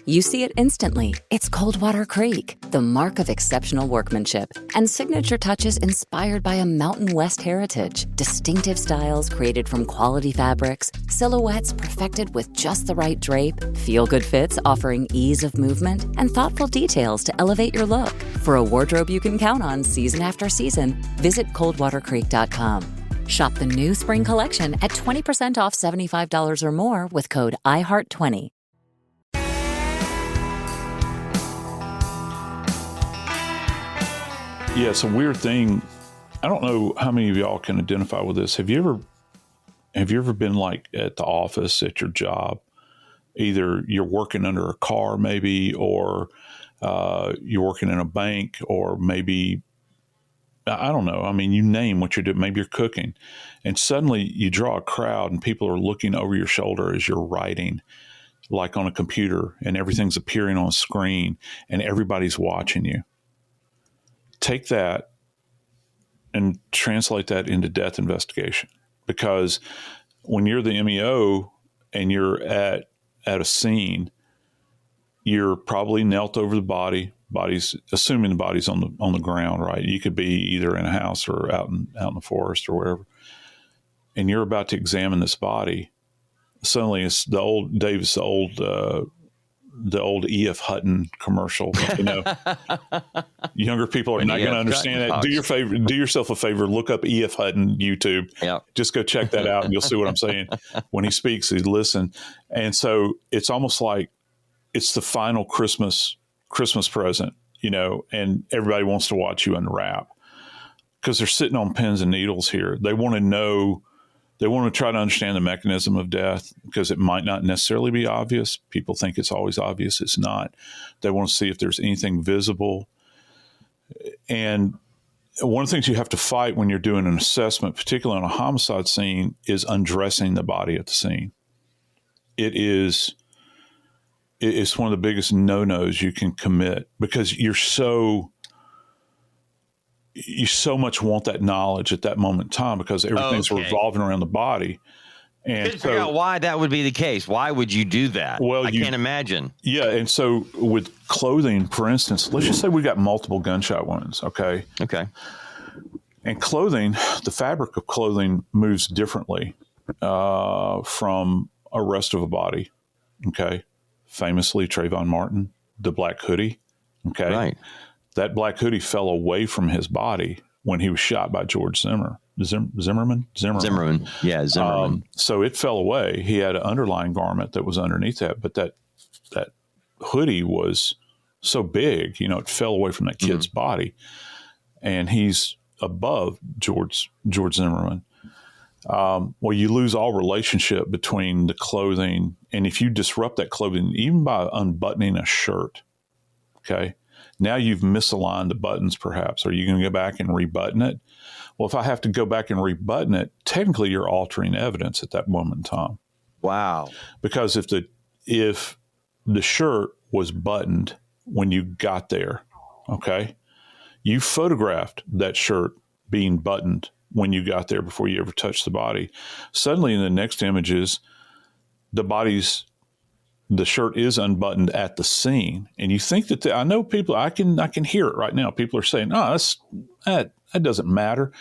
You see it instantly. It's Coldwater Creek, the mark of exceptional workmanship and signature touches inspired by a Mountain West heritage. Distinctive styles created from quality fabrics, silhouettes perfected with just the right drape, feel-good fits offering ease of movement, and thoughtful details to elevate your look. For a wardrobe you can count on season after season, visit coldwatercreek.com. Shop the new spring collection at 20% off $75 or more with code IHEART20. Yeah, it's a weird thing. I don't know how many of y'all can identify with this. Have you ever been like at the office at your job? Either you're working under a car maybe, or you're working in a bank, or maybe I don't know. I mean, you name what you're doing. Maybe you're cooking, and suddenly you draw a crowd and people are looking over your shoulder as you're writing, like on a computer, and everything's appearing on a screen and everybody's watching you. Take that and translate that into death investigation, because when you're the MEO and you're at a scene, you're probably knelt over the body. Assuming the body's on the ground, right? You could be either in a house or out in the forest or wherever, and you're about to examine this body. Suddenly, it's the old E.F. Hutton commercial. You know, younger people are not going to understand that. Do yourself a favor. Look up E.F. Hutton YouTube. Yep. Just go check that out, and you'll see what I'm saying. When he speaks, he listen, and so it's almost like it's the final Christmas present, you know, and everybody wants to watch you unwrap because they're sitting on pins and needles here. They want to know, they want to try to understand the mechanism of death, because it might not necessarily be obvious. People think it's always obvious. It's not. They want to see if there's anything visible. And one of the things you have to fight when you're doing an assessment, particularly on a homicide scene, is undressing the body at the scene. It's one of the biggest no-nos you can commit, because you so much want that knowledge at that moment in time, because everything's revolving around the body. And I figure out why that would be the case. Why would you do that? Well, I can't imagine. Yeah, and so with clothing, for instance, let's just say we got multiple gunshot wounds, okay? Okay. And clothing, the fabric of clothing moves differently from a rest of a body, okay? Famously, Trayvon Martin, the black hoodie. Okay. Right. That black hoodie fell away from his body when he was shot by George Zimmerman. Yeah, Zimmerman. So it fell away. He had an underlying garment that was underneath that, but that hoodie was so big, it fell away from that kid's body, and he's above George Zimmerman. Well, you lose all relationship between the clothing, and if you disrupt that clothing, even by unbuttoning a shirt, okay, now you've misaligned the buttons perhaps. Are you going to go back and rebutton it? Well, if I have to go back and rebutton it, technically you're altering evidence at that moment in time. Wow. Because if the shirt was buttoned when you got there, okay, you photographed that shirt being buttoned when you got there before you ever touched the body. Suddenly in the next images, the shirt is unbuttoned at the scene. And you think that I know people, I can hear it right now. People are saying, oh, that doesn't matter.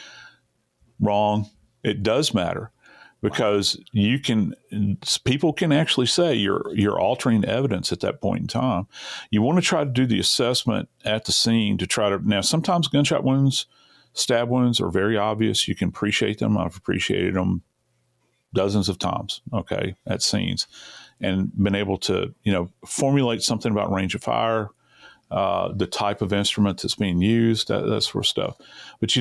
Wrong. It does matter, because people can actually say you're altering evidence at that point in time. You want to try to do the assessment at the scene to try to, now sometimes gunshot wounds, stab wounds are very obvious. You can appreciate them. I've appreciated them dozens of times, okay, at scenes, and been able to, formulate something about range of fire, the type of instrument that's being used, that sort of stuff. But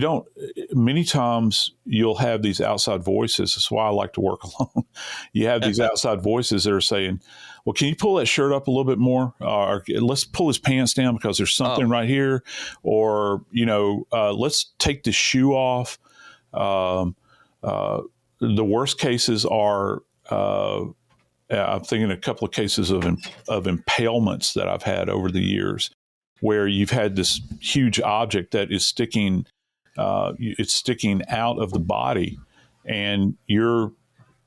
many times you'll have these outside voices. That's why I like to work alone. You have these outside voices that are saying, well, can you pull that shirt up a little bit more? Or let's pull his pants down because there's something right here. Or, let's take the shoe off. The worst cases are, I'm thinking a couple of cases of impalements that I've had over the years, where you've had this huge object that is sticking out of the body, and you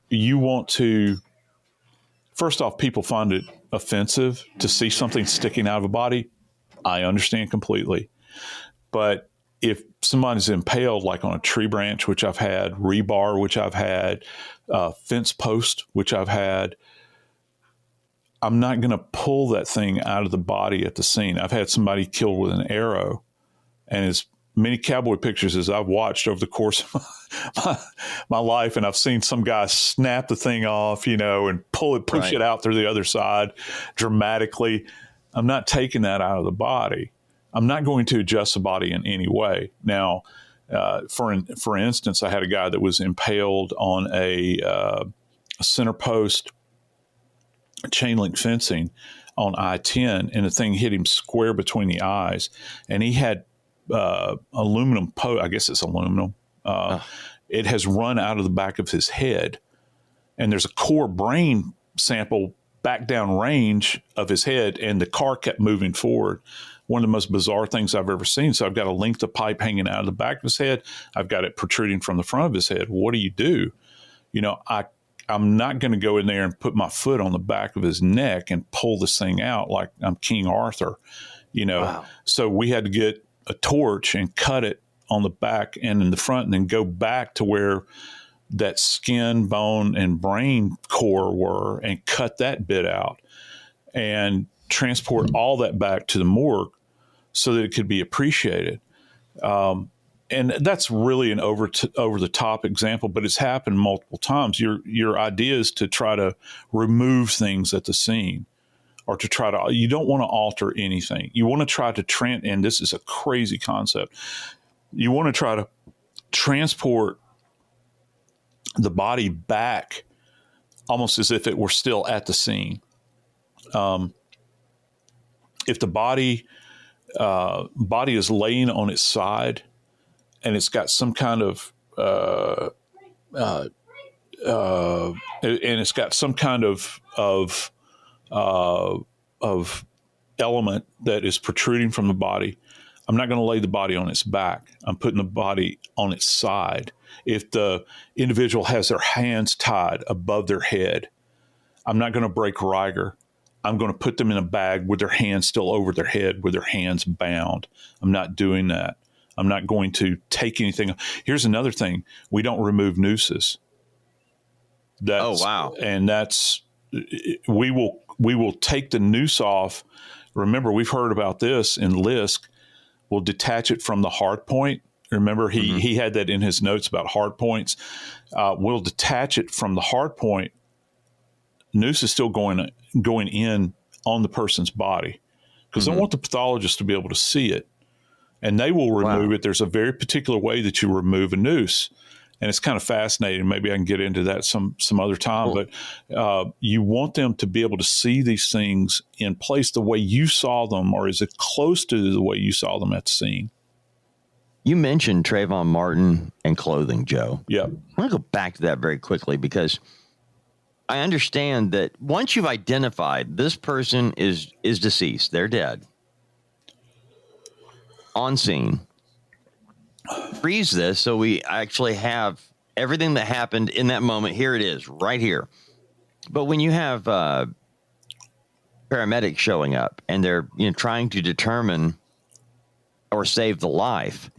want to. First off, people find it offensive to see something sticking out of a body. I understand completely, but if somebody's impaled, like on a tree branch, which I've had, rebar, which I've had, fence post, which I've had, I'm not going to pull that thing out of the body at the scene. I've had somebody killed with an arrow, and as many cowboy pictures as I've watched over the course of my life, and I've seen some guy snap the thing off, and push it out through the other side dramatically. I'm not taking that out of the body. I'm not going to adjust the body in any way. Now, for instance, I had a guy that was impaled on a center post chain link fencing on I-10, and the thing hit him square between the eyes, and he had aluminum I guess it's aluminum. It has run out of the back of his head, and there's a core brain sample back down range of his head, and the car kept moving forward. One of the most bizarre things I've ever seen. So I've got a length of pipe hanging out of the back of his head. I've got it protruding from the front of his head. What do? I'm not going to go in there and put my foot on the back of his neck and pull this thing out like I'm King Arthur, Wow. So we had to get a torch and cut it on the back and in the front, and then go back to where that skin, bone, and brain core were, and cut that bit out and transport all that back to the morgue so that it could be appreciated. And that's really an over the top example, but it's happened multiple times. Your idea is to try to remove things at the scene, or you don't want to alter anything. You want to try to and this is a crazy concept. You want to try to transport the body back almost as if it were still at the scene. If the body is laying on its side, and it's got some kind of element that is protruding from the body, I'm not going to lay the body on its back. I'm putting the body on its side. If the individual has their hands tied above their head, I'm not going to break Riger. I'm going to put them in a bag with their hands still over their head, with their hands bound. I'm not doing that. I'm not going to take anything. Here's another thing. We don't remove nooses. Wow. And we will take the noose off. Remember, we've heard about this in LISC. We'll detach it from the hard point, Remember, he had that in his notes about hard points. We'll detach it from the hard point. Noose is still going in on the person's body because I want the pathologist to be able to see it, and they will remove it. There's a very particular way that you remove a noose, and it's kind of fascinating. Maybe I can get into that some other time, but you want them to be able to see these things in place the way you saw them, or is it close to the way you saw them at the scene? You mentioned Trayvon Martin and clothing, Joe. Yeah. I want to go back to that very quickly because I understand that once you've identified this person is deceased, they're dead, on scene, freeze this so we actually have everything that happened in that moment. Here it is, right here. But when you have paramedics showing up and they're trying to determine or save the life,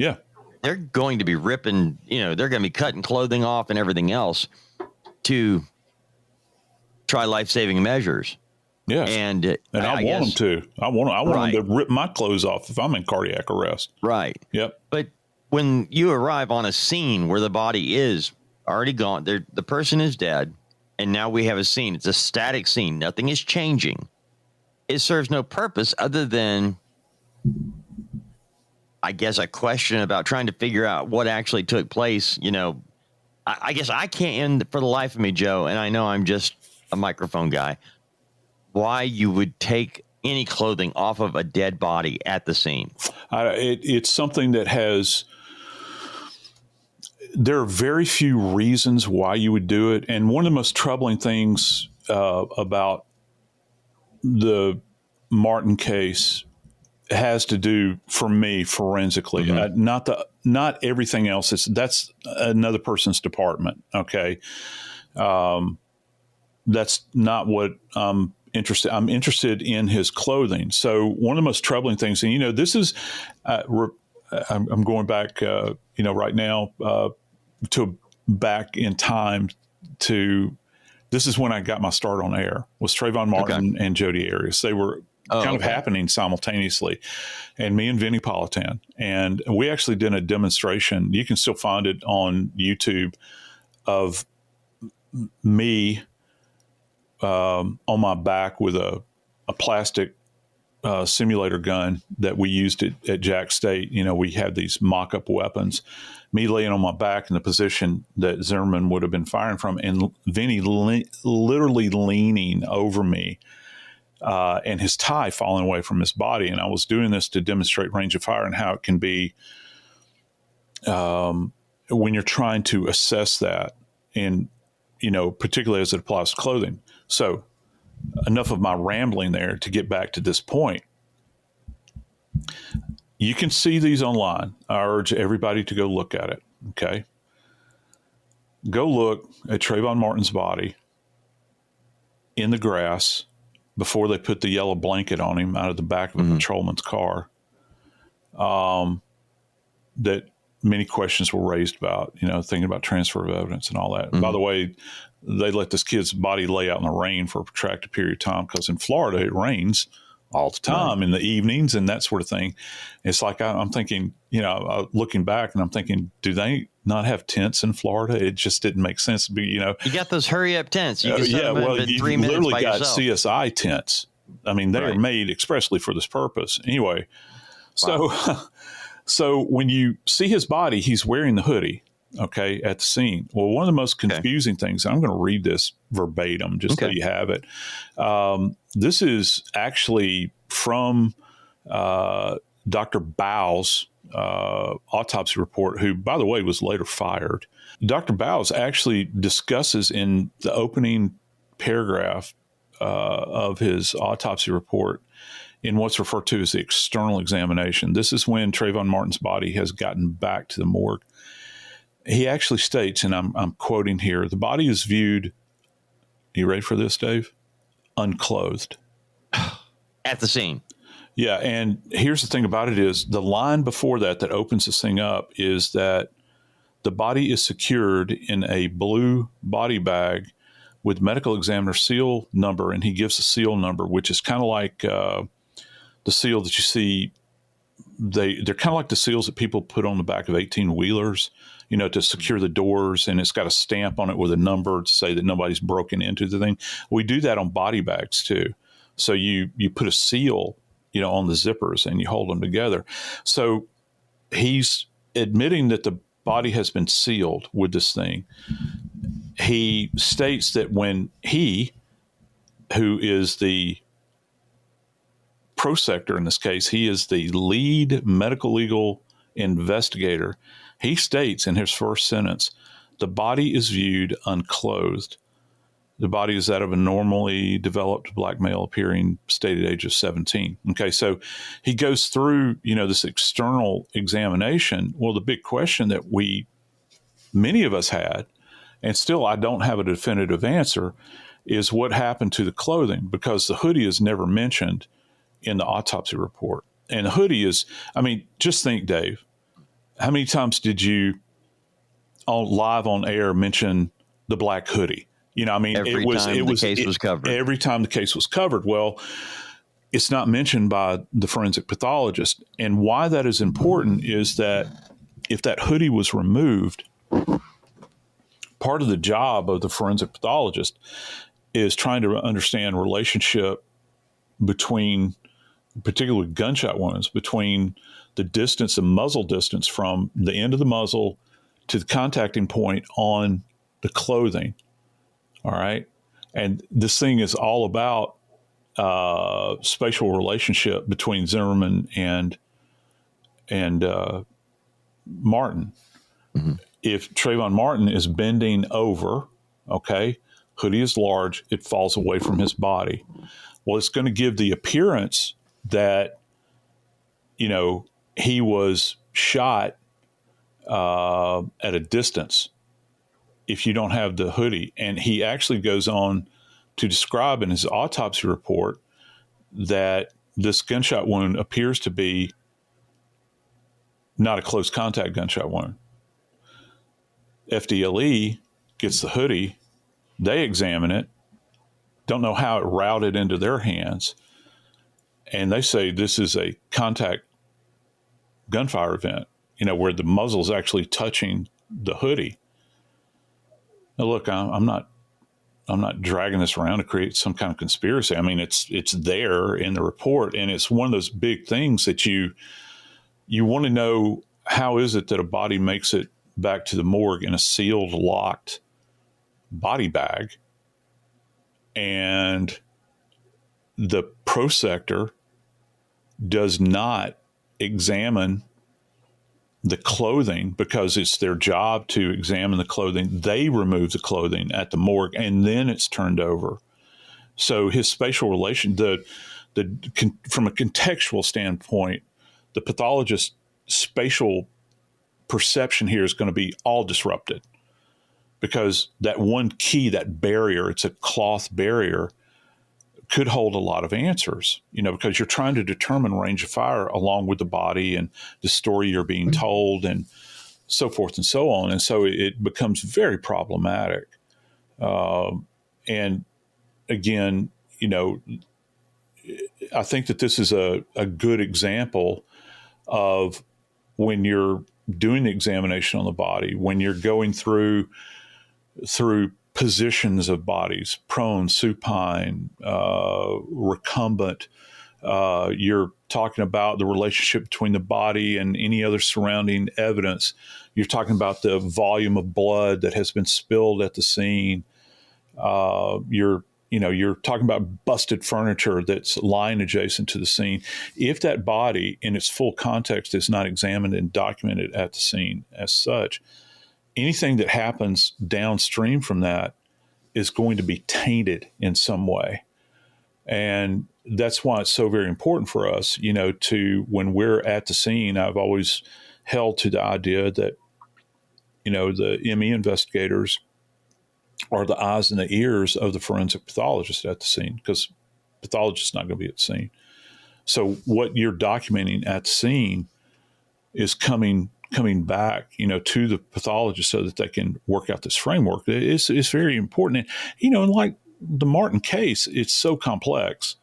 they're going to be ripping, they're going to be cutting clothing off and everything else to try life-saving measures. Yes. And I want them to. I want them to rip my clothes off if I'm in cardiac arrest. Right. Yep. But when you arrive on a scene where the body is already gone, the person is dead, and now we have a scene. It's a static scene. Nothing is changing. It serves no purpose other than, I guess, a question about trying to figure out what actually took place. I guess I can't end for the life of me, Joe, and I know I'm just a microphone guy, why you would take any clothing off of a dead body at the scene. It's something that there are very few reasons why you would do it. And one of the most troubling things about the Martin case has to do, for me, forensically, not everything else. That's another person's department. Okay. That's not what I'm interested. I'm interested in his clothing. So one of the most troubling things, and this is, I'm going back, right now to back in time to, this is when I got my start on air, was Trayvon Martin and Jodi Arias. They were kind of happening simultaneously, and me and Vinny Politan. And we actually did a demonstration. You can still find it on YouTube of me on my back with a plastic simulator gun that we used at Jack State. We had these mock-up weapons, me laying on my back in the position that Zimmerman would have been firing from, and Vinny literally leaning over me and his tie falling away from his body. And I was doing this to demonstrate range of fire and how it can be when you're trying to assess that, and particularly as it applies to clothing. So enough of my rambling there to get back to this point. You can see these online. I urge everybody to go look at it. Okay. Go look at Trayvon Martin's body in the grass before they put the yellow blanket on him out of the back of a patrolman's car. That many questions were raised about, thinking about transfer of evidence and all that. By the way, they let this kid's body lay out in the rain for a protracted period of time because in Florida it rains all the time in the evenings and that sort of thing. It's like I'm thinking, looking back, and I'm thinking, do they not have tents in Florida? It just didn't make sense to be, You got those hurry up tents. You can set them in you 3 minutes literally by got yourself. CSI tents. I mean, they are made expressly for this purpose. Anyway, so when you see his body, he's wearing the hoodie. Okay, at the scene. Well, one of the most confusing things, I'm going to read this verbatim just so you have it. This is actually from Dr. Bow's autopsy report, who, by the way, was later fired. Dr. Bow's actually discusses in the opening paragraph of his autopsy report in what's referred to as the external examination. This is when Trayvon Martin's body has gotten back to the morgue. He actually states, and I'm quoting here, the body is viewed, you ready for this, Dave? Unclothed. At the scene. Yeah, and here's the thing about it is the line before that opens this thing up is that the body is secured in a blue body bag with medical examiner seal number, and he gives the seal number, which is kind of like the seal that you see they're kind of like the seals that people put on the back of 18-wheelers, to secure the doors, and it's got a stamp on it with a number to say that nobody's broken into the thing. We do that on body bags too. So you put a seal, on the zippers and you hold them together. So he's admitting that the body has been sealed with this thing. He states that when he, who is the prosector in this case, he is the lead medical legal investigator. He states in his first sentence, the body is viewed unclothed. The body is that of a normally developed black male appearing stated age of 17. Okay, so he goes through, this external examination. Well, the big question that many of us had, and still I don't have a definitive answer, is what happened to the clothing, because the hoodie is never mentioned in the autopsy report. And the hoodie is, just think, Dave, how many times did you live on air mention the black hoodie? Every time the case was covered. Every time the case was covered. Well, it's not mentioned by the forensic pathologist. And why that is important is that if that hoodie was removed, part of the job of the forensic pathologist is trying to understand relationship between, particularly gunshot wounds, between the distance, the muzzle distance from the end of the muzzle to the contacting point on the clothing. All right. And this thing is all about spatial relationship between Zimmerman and Martin. Mm-hmm. If Trayvon Martin is bending over, okay, hoodie is large, it falls away from his body. Well, it's going to give the appearance that, he was shot at a distance if you don't have the hoodie. And he actually goes on to describe in his autopsy report that this gunshot wound appears to be not a close contact gunshot wound. FDLE gets the hoodie, they examine it, don't know how it routed into their hands, and they say this is a contact gunfire event, where the muzzle's actually touching the hoodie. Now, look, I'm not dragging this around to create some kind of conspiracy. It's there in the report, and it's one of those big things that you want to know, how is it that a body makes it back to the morgue in a sealed, locked body bag, and the prosector does not examine the clothing because it's their job to examine the clothing. They remove the clothing at the morgue and then it's turned over. So his spatial relation, from a contextual standpoint, the pathologist's spatial perception here is going to be all disrupted because that one key, that barrier, it's a cloth barrier, could hold a lot of answers, because you're trying to determine range of fire along with the body and the story you're being told and so forth and so on. And so it becomes very problematic. And again, I think that this is a good example of when you're doing the examination on the body, when you're going through positions of bodies, prone, supine, recumbent. You're talking about the relationship between the body and any other surrounding evidence. You're talking about the volume of blood that has been spilled at the scene. You're talking about busted furniture that's lying adjacent to the scene. If that body in its full context is not examined and documented at the scene as such, anything that happens downstream from that is going to be tainted in some way. And that's why it's so very important for us, to, when we're at the scene, I've always held to the idea that, the ME investigators are the eyes and the ears of the forensic pathologist at the scene, because the pathologist is not going to be at the scene. So what you're documenting at the scene is coming back, to the pathologist so that they can work out this framework. It's very important. And like the Martin case, it's so complex.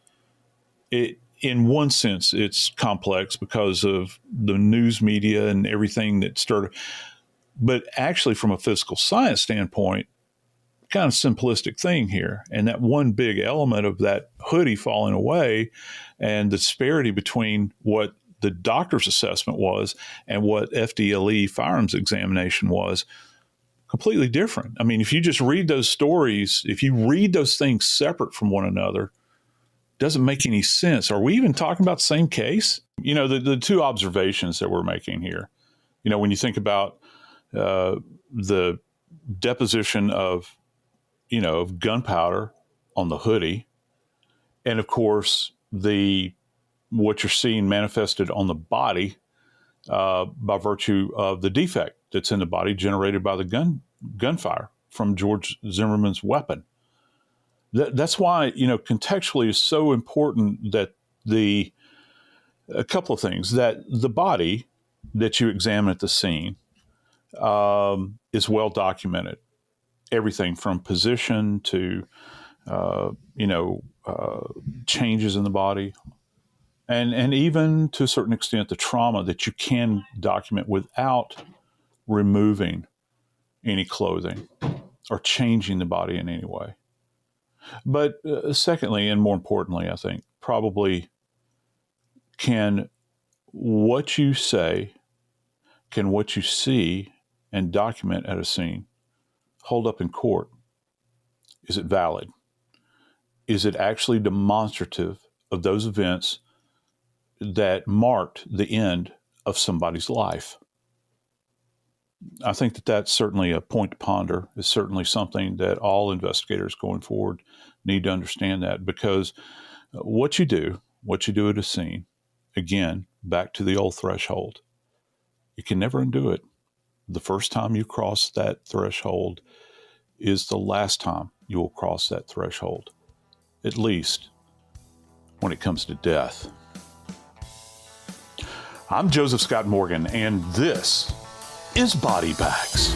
in one sense, it's complex because of the news media and everything that started. But actually, from a physical science standpoint, kind of simplistic thing here. And that one big element of that hoodie falling away and the disparity between what the doctor's assessment was and what FDLE firearms examination was, completely different. I mean, if you just read those stories, if you read those things separate from one another, it doesn't make any sense. Are we even talking about the same case? You know, the two observations that we're making here, you know, when you think about the deposition of gunpowder on the hoodie, and of course what you're seeing manifested on the body by virtue of the defect that's in the body generated by the gunfire from George Zimmerman's weapon. That's why, contextually is so important that a couple of things, that the body that you examine at the scene is well documented. Everything from position to, changes in the body, and even to a certain extent, the trauma that you can document without removing any clothing or changing the body in any way. But secondly, and more importantly, I think, probably can what you say, can what you see and document at a scene hold up in court? Is it valid? Is it actually demonstrative of those events that marked the end of somebody's life? I think that that's certainly a point to ponder. It's certainly something that all investigators going forward need to understand, that because what you do at a scene, again, back to the old threshold, you can never undo it. The first time you cross that threshold is the last time you will cross that threshold, at least when it comes to death. I'm Joseph Scott Morgan, and this is Body Bags.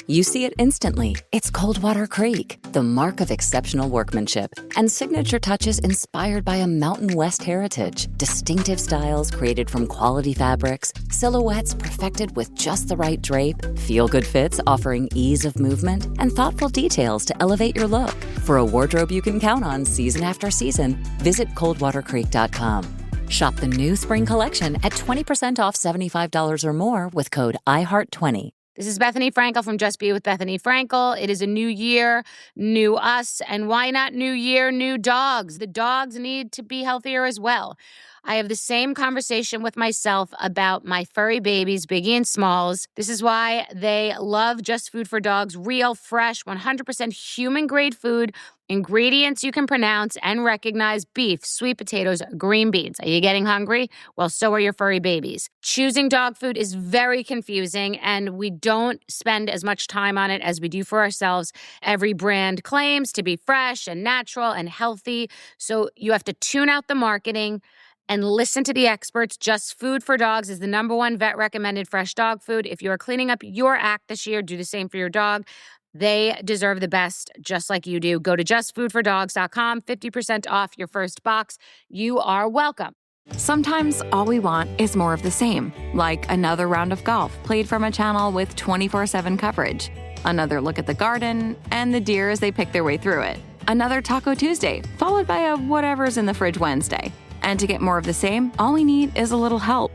You see it instantly. It's Coldwater Creek, the mark of exceptional workmanship and signature touches inspired by a Mountain West heritage. Distinctive styles created from quality fabrics, silhouettes perfected with just the right drape, feel-good fits offering ease of movement, and thoughtful details to elevate your look. For a wardrobe you can count on season after season, visit coldwatercreek.com. Shop the new spring collection at 20% off $75 or more with code IHEART20. This is Bethany Frankel from Just Be With Bethany Frankel. It is a new year, new us, and why not new year, new dogs? The dogs need to be healthier as well. I have the same conversation with myself about my furry babies, Biggie and Smalls. This is why they love Just Food for Dogs, real, fresh, 100% human-grade food, ingredients you can pronounce and recognize: beef, sweet potatoes, green beans. Are you getting hungry? Well, so are your furry babies. Choosing dog food is very confusing, and we don't spend as much time on it as we do for ourselves. Every brand claims to be fresh and natural and healthy, so you have to tune out the marketing and listen to the experts. Just Food for Dogs is the #1 vet-recommended fresh dog food. If you're cleaning up your act this year, do the same for your dog. They deserve the best, just like you do. Go to justfoodfordogs.com, 50% off your first box. You are welcome. Sometimes all we want is more of the same, like another round of golf played from a channel with 24/7 coverage, another look at the garden, and the deer as they pick their way through it, another Taco Tuesday, followed by a whatever's in the fridge Wednesday. And to get more of the same, all we need is a little help.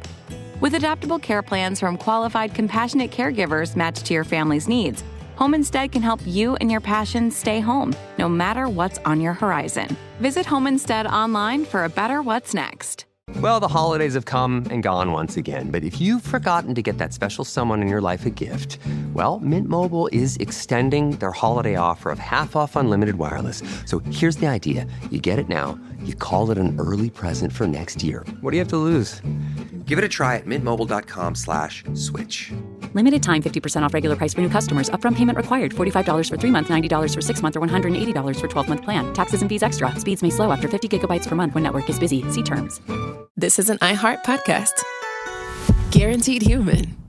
With adaptable care plans from qualified, compassionate caregivers matched to your family's needs, Home Instead can help you and your passions stay home, no matter what's on your horizon. Visit Home Instead online for a better what's next. Well, the holidays have come and gone once again, but if you've forgotten to get that special someone in your life a gift, well, Mint Mobile is extending their holiday offer of half off unlimited wireless. So here's the idea. You get it now, you call it an early present for next year. What do you have to lose? Give it a try at mintmobile.com/switch. Limited time 50% off regular price for new customers. Upfront payment required. $45 for 3 months, $90 for 6 months, or $180 for 12-month plan. Taxes and fees extra. Speeds may slow after 50 gigabytes per month when network is busy. See terms. This is an iHeart podcast. Guaranteed human.